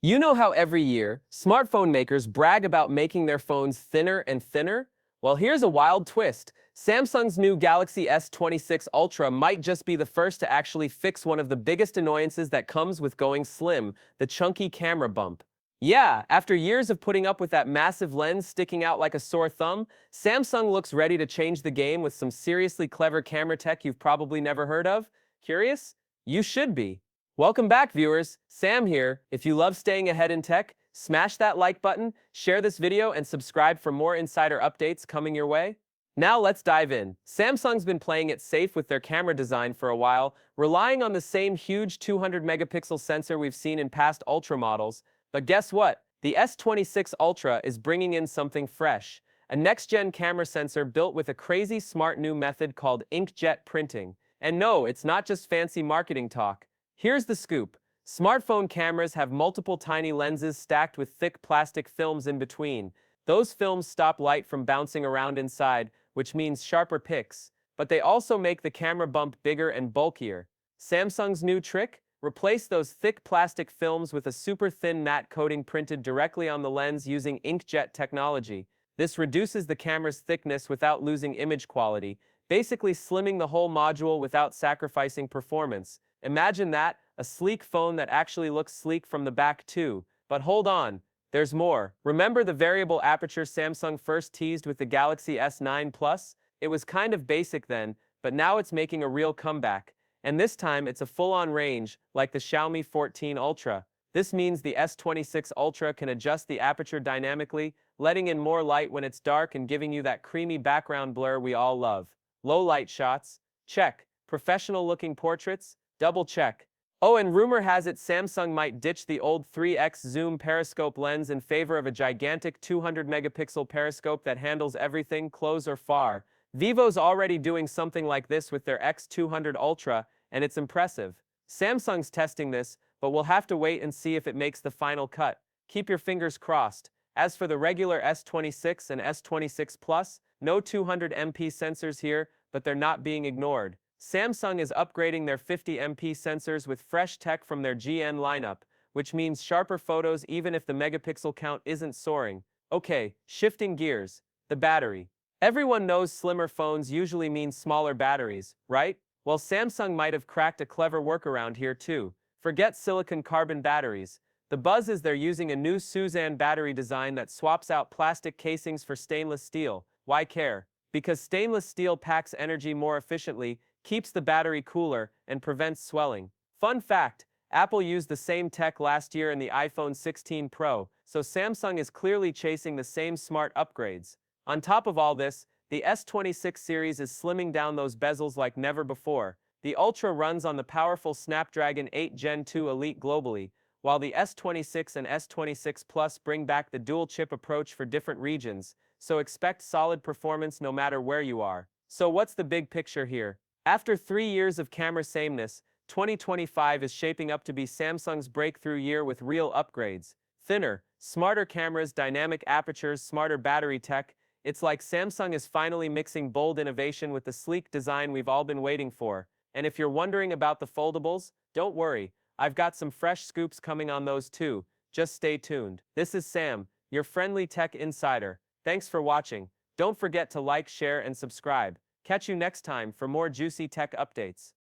You know how every year, smartphone makers brag about making their phones thinner and thinner? Well, here's a wild twist. Samsung's new Galaxy S26 Ultra might just be the first to actually fix one of the biggest annoyances that comes with going slim, the chunky camera bump. Yeah, after years of putting up with that massive lens sticking out like a sore thumb, Samsung looks ready to change the game with some seriously clever camera tech you've probably never heard of. Curious? You should be. Welcome back, viewers. Sam here. If you love staying ahead in tech, smash that like button, share this video, and subscribe for more insider updates coming your way. Now let's dive in. Samsung's been playing it safe with their camera design for a while, relying on the same huge 200 megapixel sensor we've seen in past Ultra models. But guess what? The S26 Ultra is bringing in something fresh, a next-gen camera sensor built with a crazy smart new method called inkjet printing. And no, it's not just fancy marketing talk. Here's the scoop. Smartphone cameras have multiple tiny lenses stacked with thick plastic films in between. Those films stop light from bouncing around inside, which means sharper pics. But they also make the camera bump bigger and bulkier. Samsung's new trick? Replace those thick plastic films with a super thin matte coating printed directly on the lens using inkjet technology. This reduces the camera's thickness without losing image quality, basically slimming the whole module without sacrificing performance. Imagine that, a sleek phone that actually looks sleek from the back too. But hold on, there's more. Remember the variable aperture Samsung first teased with the Galaxy S9 Plus? It was kind of basic then, but now it's making a real comeback. And this time it's a full-on range, like the Xiaomi 14 Ultra. This means the S26 Ultra can adjust the aperture dynamically, letting in more light when it's dark and giving you that creamy background blur we all love. Low light shots? Check. Professional-looking portraits? Double check. Oh, and rumor has it Samsung might ditch the old 3x zoom periscope lens in favor of a gigantic 200 megapixel periscope that handles everything, close or far. Vivo's already doing something like this with their X200 Ultra, and it's impressive. Samsung's testing this, but we'll have to wait and see if it makes the final cut. Keep your fingers crossed. As for the regular S26 and S26 Plus, no 200 MP sensors here, but they're not being ignored. Samsung is upgrading their 50 MP sensors with fresh tech from their GN lineup, which means sharper photos even if the megapixel count isn't soaring. Okay, shifting gears. The battery. Everyone knows slimmer phones usually mean smaller batteries, right? Well, Samsung might have cracked a clever workaround here too. Forget silicon carbon batteries. The buzz is they're using a new Suzanne battery design that swaps out plastic casings for stainless steel. Why care? Because stainless steel packs energy more efficiently, keeps the battery cooler, and prevents swelling. Fun fact, Apple used the same tech last year in the iPhone 16 Pro, so Samsung is clearly chasing the same smart upgrades. On top of all this, the S26 series is slimming down those bezels like never before. The Ultra runs on the powerful Snapdragon 8 Gen 2 Elite globally, while the S26 and S26 Plus bring back the dual-chip approach for different regions, so expect solid performance no matter where you are. So what's the big picture here? After 3 years of camera sameness, 2025 is shaping up to be Samsung's breakthrough year with real upgrades. Thinner, smarter cameras, dynamic apertures, smarter battery tech. It's like Samsung is finally mixing bold innovation with the sleek design we've all been waiting for. And if you're wondering about the foldables, don't worry. I've got some fresh scoops coming on those too. Just stay tuned. This is Sam, your friendly tech insider. Thanks for watching. Don't forget to like, share, and subscribe. Catch you next time for more juicy tech updates.